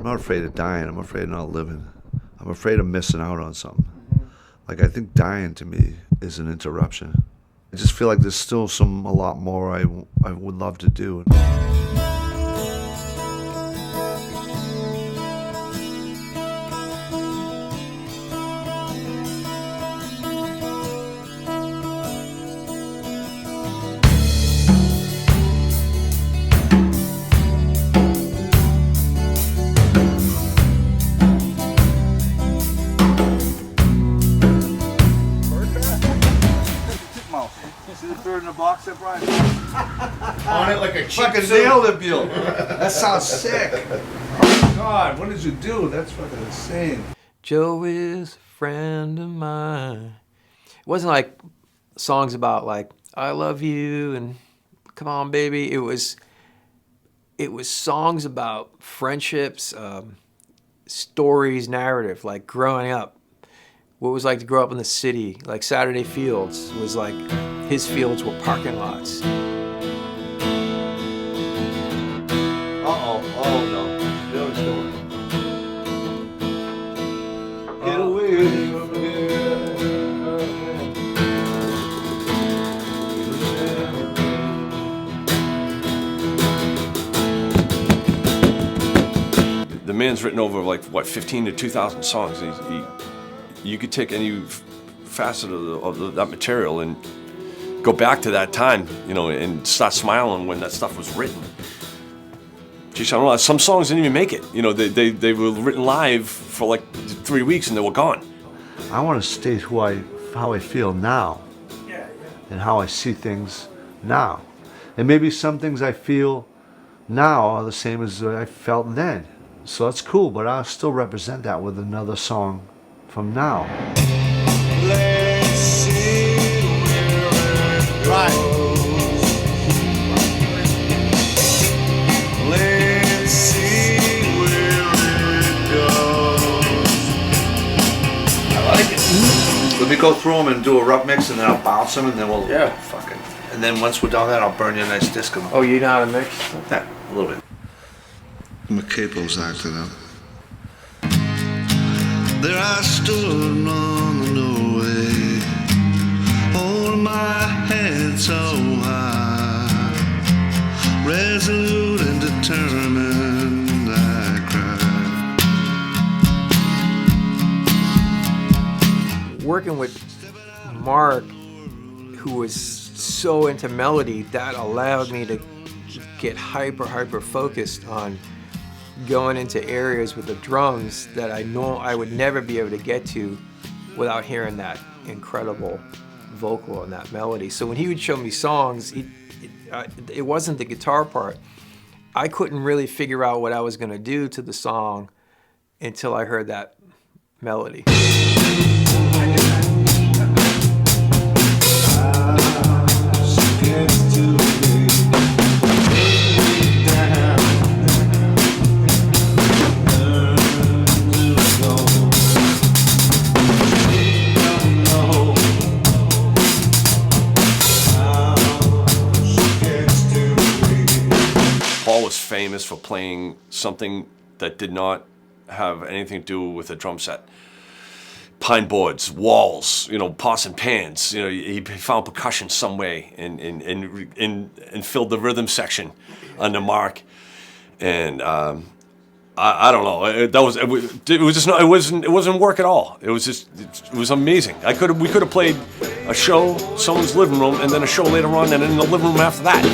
not afraid of dying. I'm afraid of not living. I'm afraid of missing out on something. Like, I think dying to me is an interruption. I just feel like there's still a lot more I would love to do. See the bird in the box there, Brian? On it like a cheap fucking suit. nailed it, Bill. That sounds sick. Oh my God, what did you do? That's fucking insane. Joe is a friend of mine. It wasn't like songs about like, I love you and come on baby. It was songs about friendships, stories, narrative, like growing up. What it was like to grow up in the city. Like Saturday Fields was like, his fields were parking lots. Uh-oh, oh no. Bill's doing it. Get away from here. The man's written over like, what, 15 to 2,000 songs. You could take any facet of that material and go back to that time, you know, and start smiling when that stuff was written. Geez, I don't know, some songs didn't even make it. You know, they were written live for like 3 weeks and they were gone. I want to state how I feel now and how I see things now. And maybe some things I feel now are the same as I felt then. So that's cool, but I'll still represent that with another song from now. Let's see where it goes. Let's see where it goes. I like it. Let me go through them and do a rough mix, and then I'll bounce them, and then we'll fucking. And then once we're done that, I'll burn you a nice disc of them. Oh, you know how to mix? Yeah, a little bit. My capo's acting up. There I stood on the doorway, holding my head so high, resolute and determined, I cried. Working with Mark, who was so into melody, that allowed me to get hyper focused on going into areas with the drums that I know I would never be able to get to without hearing that incredible vocal and that melody. So when he would show me songs, it wasn't the guitar part. I couldn't really figure out what I was gonna do to the song until I heard that melody. Famous for playing something that did not have anything to do with a drum set. Pine boards, walls, you know, pots and pans. You know, he found percussion some way and filled the rhythm section under Mark. And I don't know. It wasn't work at all. It was amazing. We could have played a show, someone's living room, and then a show later on, and in the living room after that.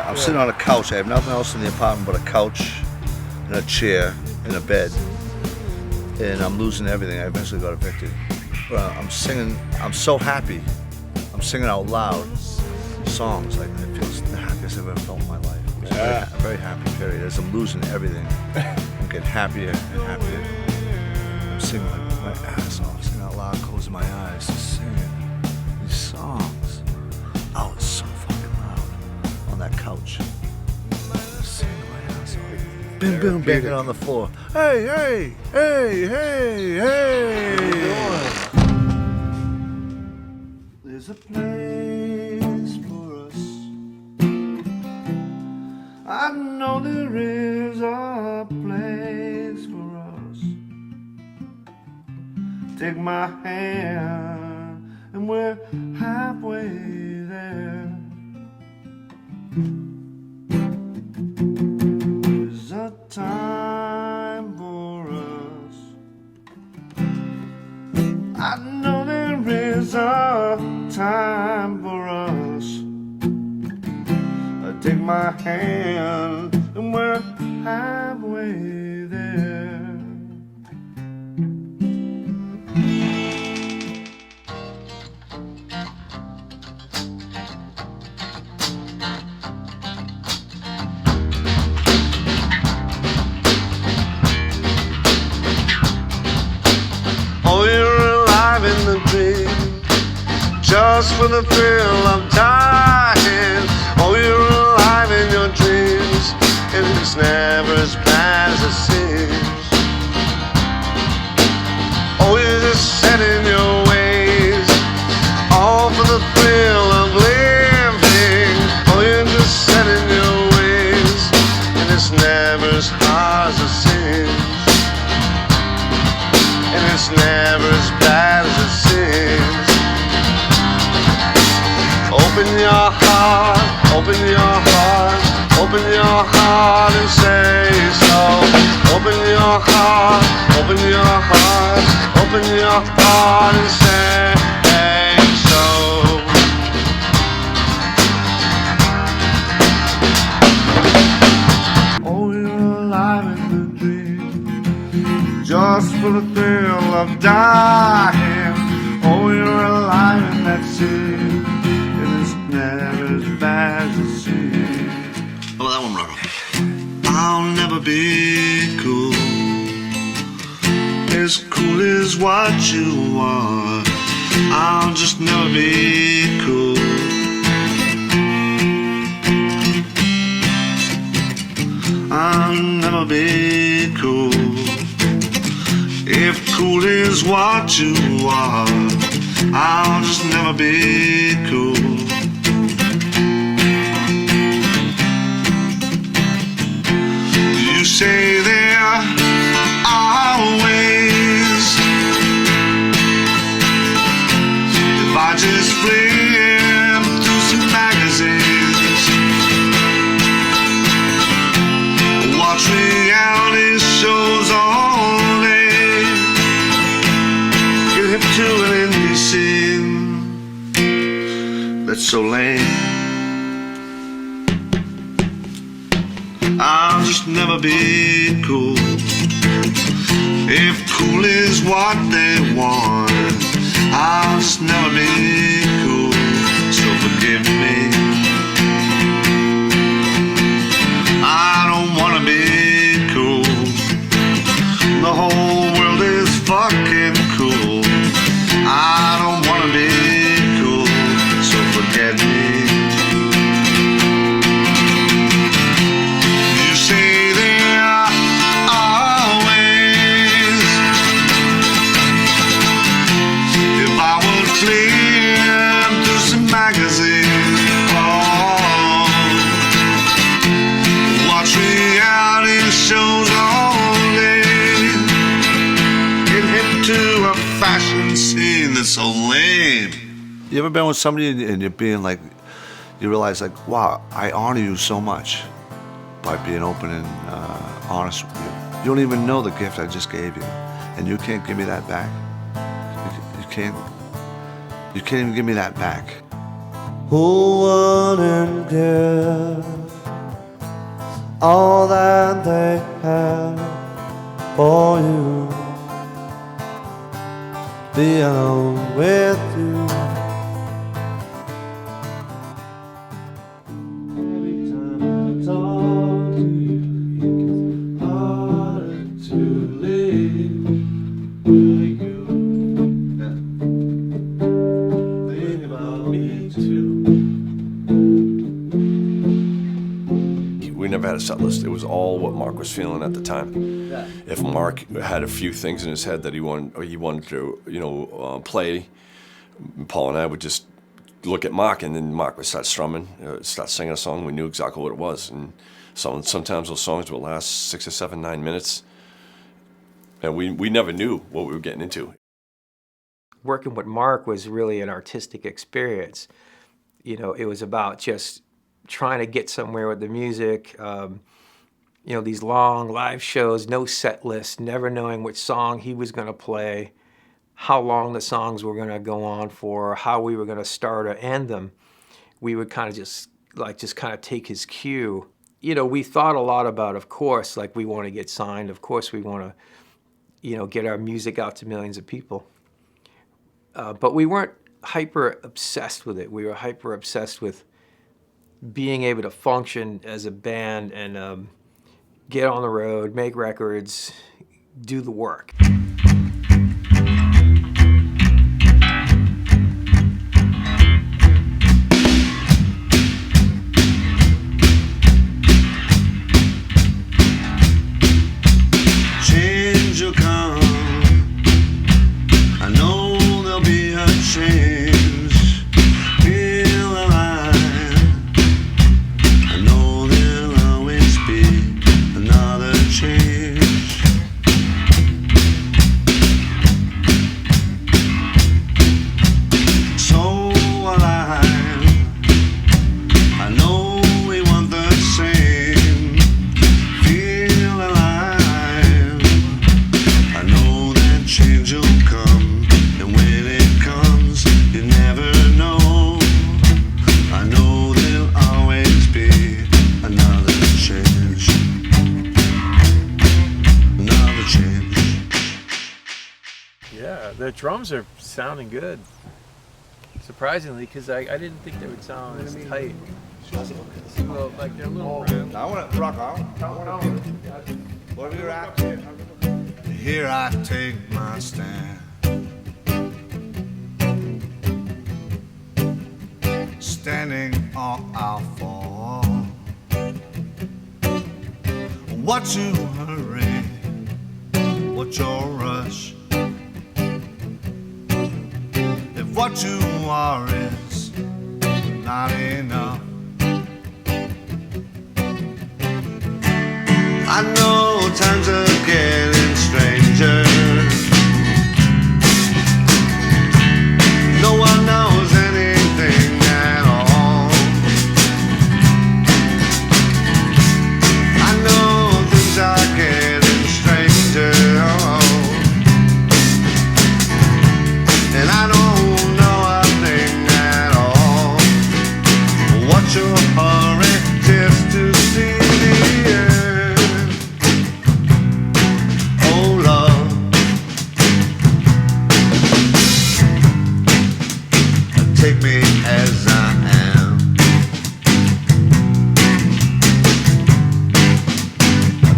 I'm sitting on a couch. I have nothing else in the apartment but a couch and a chair and a bed. And I'm losing everything. I eventually got evicted. But I'm singing, I'm so happy. I'm singing out loud songs. Like, it feels happy. happiest I've ever felt in my life. It was a very happy period. As I'm losing everything, I'm getting happier and happier. I'm singing like my ass off, singing out loud, closing my eyes, just singing these songs. I was so fucking loud on that couch. Just singing my ass off. Boom, boom, banging on the floor. Hey, hey, hey, hey, hey. There's a place for us. I know there is a place for us. Take my hand and we're halfway there. There's a time for us. I know there is a time for us. Take my hand and we're halfway there. Oh, you're alive in the dream, just for the thrill of dying. Oh, you're alive in your dreams, and it's never as bad as it seems. Oh, you're just set in your ways, all for the thrill of living. Oh, you're just set in your ways, and it's never as hard as it seems. And it's never as bad as it seems. Open your heart, open your heart, open your heart and say so. Open your heart, open your heart, open your heart and say so. Oh, you're alive in the dream, just for the thrill of dying. Oh, you're alive in that scene, never as bad as it seems. How about that one, Rocco? I'll never be cool, as cool as what you are. I'll just never be cool. I'll never be cool. If cool is what you are, I'll just never be cool. You say there are ways, if I just flip through some magazines, watch reality shows all day, get hip to an indie scene that's so lame. I'll just never be cool. If cool is what they want, I'll just never be cool. So forgive me, I don't wanna be cool. The whole world is fucking cool. I don't wanna be cool. So forget me. Shows all day, get hip to a fashion scene that's so lame. You ever been with somebody and you're being like, you realize like, wow, I honor you so much by being open and honest with you. You don't even know the gift I just gave you, and you can't give me that back. You can't even give me that back. Who wouldn't give all that they have for you, be alone with you? set list. It was all what Mark was feeling at the time. If Mark had a few things in his head that he wanted to play, Paul and I would just look at Mark, and then Mark would start strumming, start singing a song. We knew exactly what it was, and sometimes those songs would last 6 or 7, 9 minutes, and we never knew what we were getting into. Working with Mark was really an artistic experience. You know, it was about just trying to get somewhere with the music. You know, these long live shows, no set list, never knowing which song he was going to play, how long the songs were going to go on for, how we were going to start or end them. We would kind of just kind of take his cue. You know, we thought a lot about, of course, like we want to get signed. Of course, we want to, you know, get our music out to millions of people. But we weren't hyper obsessed with it. We were hyper obsessed with being able to function as a band and get on the road, make records, do the work. Change will come. I know there'll be a change. Feel alive. I know there'll always be another change. So alive. I know we want the same. Feel alive. I know that change will come, and when it comes, you never know. I know there'll always be another change. Another change. Yeah, the drums are sounding good. Surprisingly, because I didn't think they would sound as tight. Well, like they're a little round. I want to rock out. Whatever you're at. Here I take my stand. Standing on our fall. What you hurry? What your rush? If what you are is not enough, I know times are getting stranger. No one knows anything at all. I know things are getting stranger. And I don't know a thing at all. What's your hurry just to see the end? Oh love, take me as I am.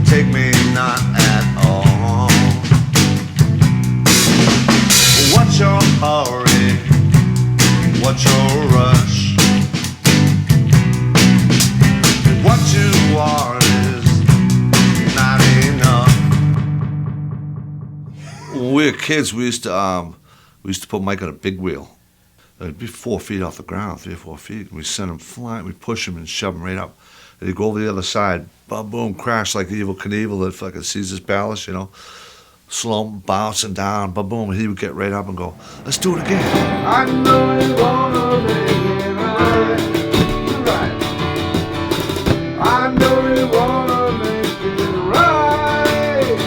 Take me not at all. What's your hurry? What's your rush? What you are is not enough. When we were kids, we used to put Mike on a big wheel. It'd be 4 feet off the ground, 3 or 4 feet. We send him flying, we push him and shove him right up. And he'd go over the other side, boom, boom, crash like Evil Knievel that fucking Caesar's Palace, you know. Slow bouncing down, boom, boom, and he would get right up and go, let's do it again. I know you wanna make it right. I know you wanna make it right.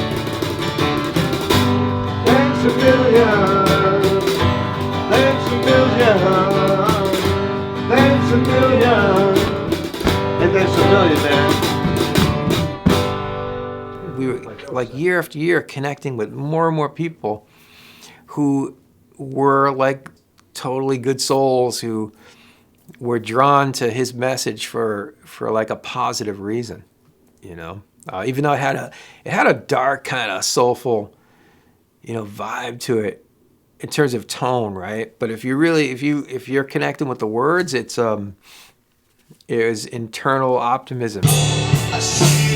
Thanks a million. Thanks a million. Thanks a million. And thanks a million, man. We were like year after year connecting with more and more people who were like totally good souls, who were drawn to his message for like a positive reason, you know. Even though it had a dark kind of soulful, you know, vibe to it in terms of tone, right? But if you're connecting with the words, it was internal optimism. I see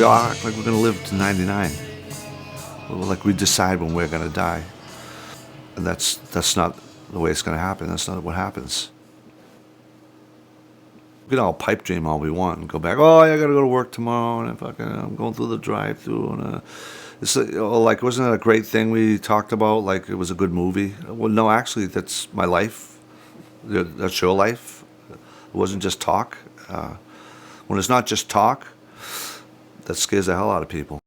we all act like we're going to live to 99. Like we decide when we're going to die. And that's not the way it's going to happen. That's not what happens. We can all pipe dream all we want and go back, oh, I got to go to work tomorrow, and I'm going through the drive-through. And it's like, wasn't it a great thing we talked about? Like it was a good movie. Well, no, actually, that's my life. That's your life. It wasn't just talk. When it's not just talk, that scares the hell out of people.